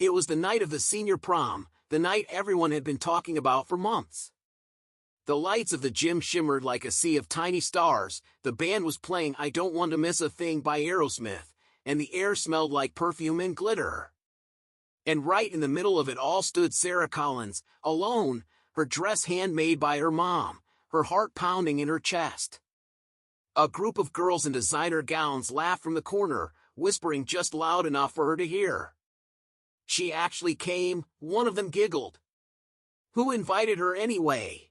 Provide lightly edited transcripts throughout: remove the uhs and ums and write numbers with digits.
It was the night of the senior prom, the night everyone had been talking about for months. The lights of the gym shimmered like a sea of tiny stars, the band was playing I Don't Want to Miss a Thing by Aerosmith, and the air smelled like perfume and glitter. And right in the middle of it all stood Sarah Collins, alone, her dress handmade by her mom, her heart pounding in her chest. A group of girls in designer gowns laughed from the corner, whispering just loud enough for her to hear. She actually came, one of them giggled. Who invited her anyway?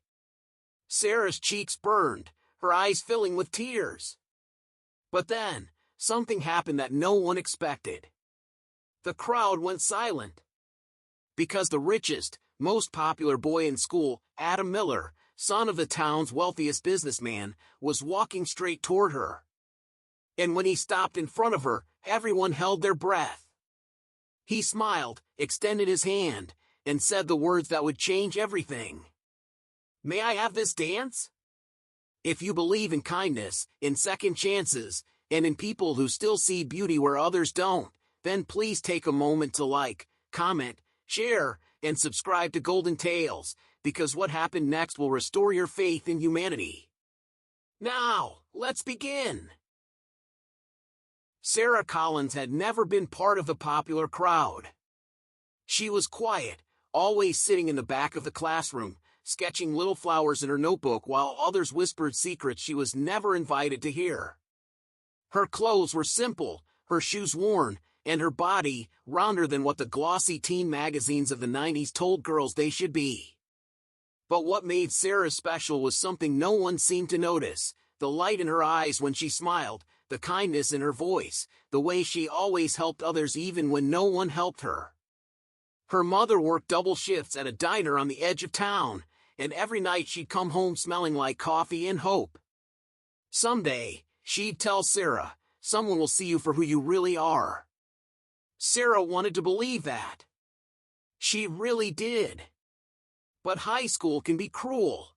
Sarah's cheeks burned, her eyes filling with tears. But then, something happened that no one expected. The crowd went silent. Because the richest, most popular boy in school, Adam Miller, son of the town's wealthiest businessman, was walking straight toward her. And when he stopped in front of her, everyone held their breath. He smiled, extended his hand, and said the words that would change everything. "May I have this dance?" If you believe in kindness, in second chances, and in people who still see beauty where others don't, then please take a moment to like, comment, share, and subscribe to Golden Tales, because what happened next will restore your faith in humanity. Now, let's begin. Sarah Collins had never been part of the popular crowd. She was quiet, always sitting in the back of the classroom, sketching little flowers in her notebook while others whispered secrets she was never invited to hear. Her clothes were simple, her shoes worn, and her body, rounder than what the glossy teen magazines of the 90s told girls they should be. But what made Sarah special was something no one seemed to notice: the light in her eyes when she smiled, the kindness in her voice, the way she always helped others even when no one helped her. Her mother worked double shifts at a diner on the edge of town, and every night she'd come home smelling like coffee and hope. Someday, she'd tell Sarah, someone will see you for who you really are. Sarah wanted to believe that. She really did. But high school can be cruel.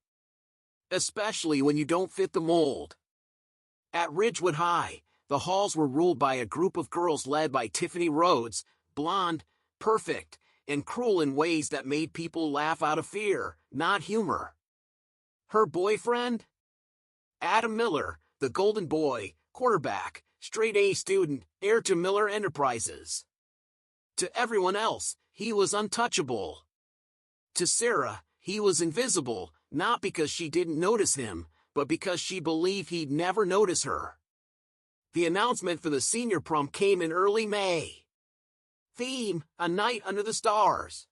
Especially when you don't fit the mold. At Ridgewood High, the halls were ruled by a group of girls led by Tiffany Rhodes, blonde, perfect, and cruel in ways that made people laugh out of fear, not humor. Her boyfriend? Adam Miller, the golden boy, quarterback, straight-A student, heir to Miller Enterprises. To everyone else, he was untouchable. To Sarah, he was invisible, not because she didn't notice him, but because she believed he'd never notice her. The announcement for the senior prom came in early May. Theme: a night under the stars.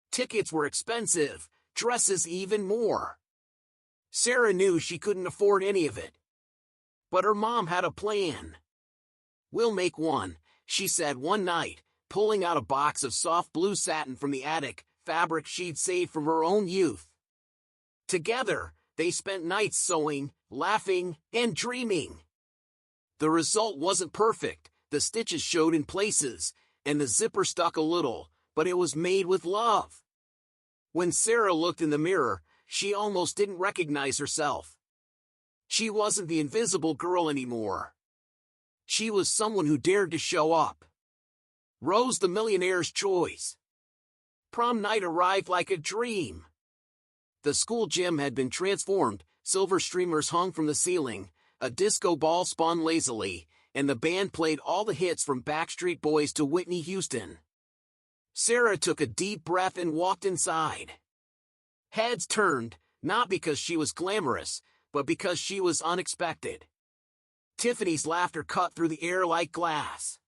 Tickets were expensive, dresses even more. Sarah knew she couldn't afford any of it. But her mom had a plan. "We'll make one," she said one night, pulling out a box of soft blue satin from the attic, fabric she'd saved from her own youth. Together, they spent nights sewing, laughing, and dreaming. The result wasn't perfect, the stitches showed in places, and the zipper stuck a little, but it was made with love. When Sarah looked in the mirror, she almost didn't recognize herself. She wasn't the invisible girl anymore. She was someone who dared to show up. Rose the millionaire's choice. Prom night arrived like a dream. The school gym had been transformed, silver streamers hung from the ceiling, a disco ball spun lazily, and the band played all the hits from Backstreet Boys to Whitney Houston. Sarah took a deep breath and walked inside. Heads turned, not because she was glamorous, but because she was unexpected. Tiffany's laughter cut through the air like glass.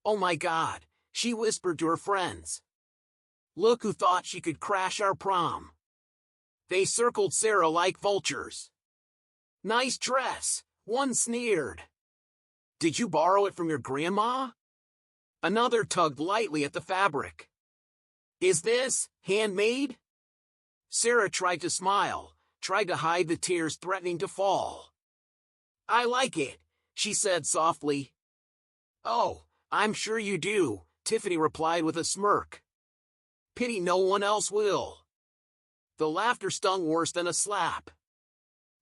"Oh my God," she whispered to her friends. "Look who thought she could crash our prom." They circled Sarah like vultures. "Nice dress," one sneered. "Did you borrow it from your grandma?" Another tugged lightly at the fabric. "Is this handmade?" Sarah tried to smile, tried to hide the tears threatening to fall. "I like it," she said softly. "Oh, I'm sure you do," Tiffany replied with a smirk. "Pity no one else will." The laughter stung worse than a slap.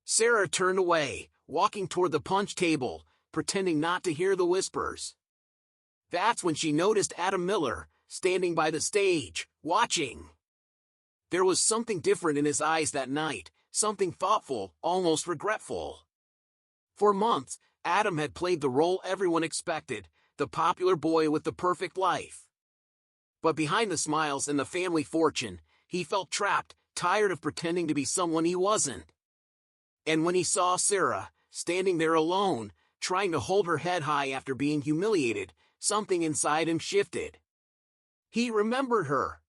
Sarah turned away, walking toward the punch table, pretending not to hear the whispers. That's when she noticed Adam Miller, standing by the stage, watching. There was something different in his eyes that night, something thoughtful, almost regretful. For months, Adam had played the role everyone expected, the popular boy with the perfect life. But behind the smiles and the family fortune, he felt trapped, tired of pretending to be someone he wasn't. And when he saw Sarah, standing there alone, trying to hold her head high after being humiliated, something inside him shifted. He remembered her.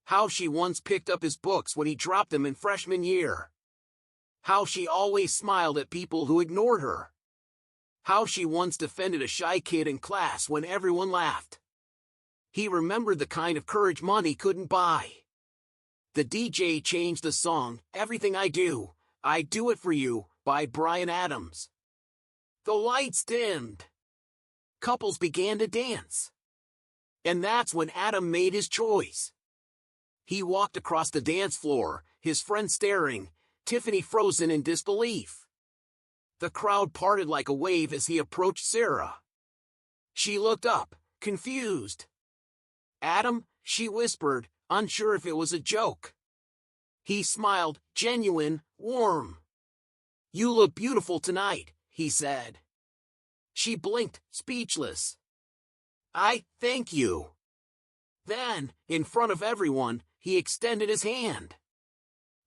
How she once picked up his books when he dropped them in freshman year. How she always smiled at people who ignored her. How she once defended a shy kid in class when everyone laughed. He remembered the kind of courage money couldn't buy. The DJ changed the song, "Everything I Do It For You," by Bryan Adams. The lights dimmed. Couples began to dance. And that's when Adam made his choice. He walked across the dance floor, his friend staring, Tiffany frozen in disbelief. The crowd parted like a wave as he approached Sarah. She looked up, confused. "Adam," she whispered, unsure if it was a joke. He smiled, genuine, warm. "You look beautiful tonight," he said. She blinked, speechless. Thank you." Then, in front of everyone, he extended his hand.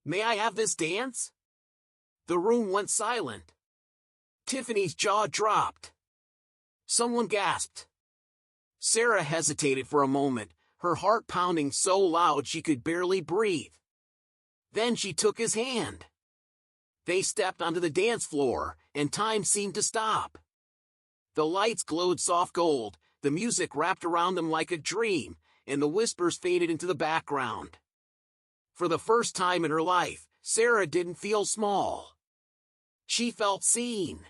"May I have this dance?" The room went silent. Tiffany's jaw dropped. Someone gasped. Sarah hesitated for a moment, her heart pounding so loud she could barely breathe. Then she took his hand. They stepped onto the dance floor, and time seemed to stop. The lights glowed soft gold, the music wrapped around them like a dream, and the whispers faded into the background. For the first time in her life, Sarah didn't feel small. She felt seen.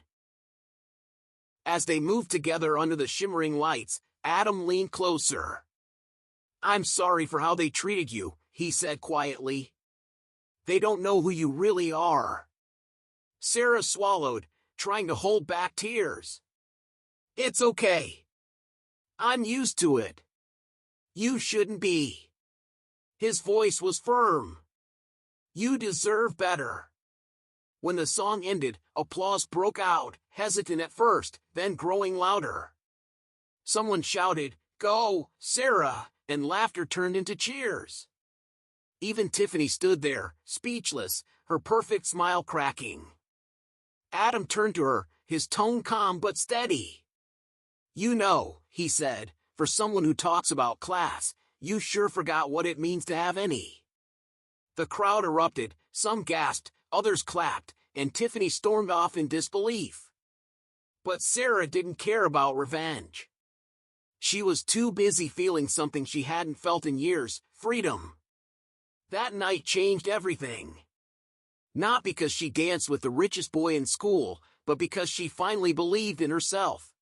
As they moved together under the shimmering lights, Adam leaned closer. "I'm sorry for how they treated you," he said quietly. "They don't know who you really are." Sarah swallowed, trying to hold back tears. "It's okay. I'm used to it. You shouldn't be." His voice was firm. "You deserve better." When the song ended, applause broke out, hesitant at first, then growing louder. Someone shouted, "Go, Sarah," and laughter turned into cheers. Even Tiffany stood there, speechless, her perfect smile cracking. Adam turned to her, his tone calm but steady. "You know," he said, "for someone who talks about class, you sure forgot what it means to have any." The crowd erupted, some gasped, others clapped, and Tiffany stormed off in disbelief. But Sarah didn't care about revenge. She was too busy feeling something she hadn't felt in years, freedom. That night changed everything. Not because she danced with the richest boy in school, but because she finally believed in herself.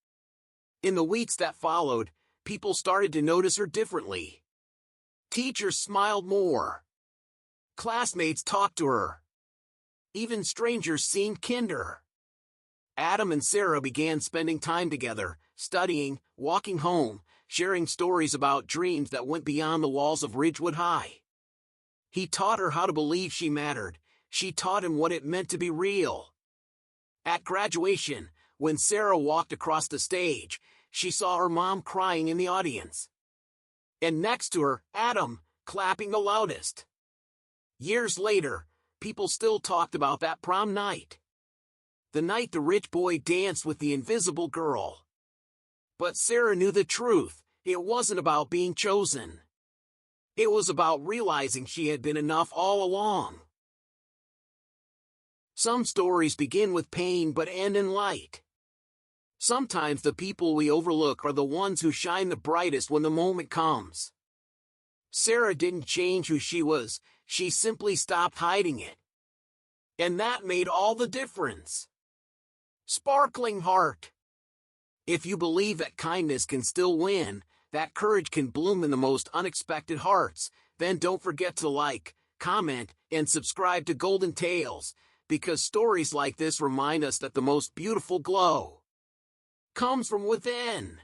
In the weeks that followed, people started to notice her differently. Teachers smiled more. Classmates talked to her. Even strangers seemed kinder. Adam and Sarah began spending time together, studying, walking home, sharing stories about dreams that went beyond the walls of Ridgewood High. He taught her how to believe she mattered. She taught him what it meant to be real. At graduation, when Sarah walked across the stage, she saw her mom crying in the audience. And next to her, Adam, clapping the loudest. Years later, people still talked about that prom night. The night the rich boy danced with the invisible girl. But Sarah knew the truth. It wasn't about being chosen. It was about realizing she had been enough all along. Some stories begin with pain but end in light. Sometimes the people we overlook are the ones who shine the brightest when the moment comes. Sarah didn't change who she was, she simply stopped hiding it. And that made all the difference. Sparkling heart. If you believe that kindness can still win, that courage can bloom in the most unexpected hearts, then don't forget to like, comment, and subscribe to Golden Tales, because stories like this remind us that the most beautiful glow comes from within.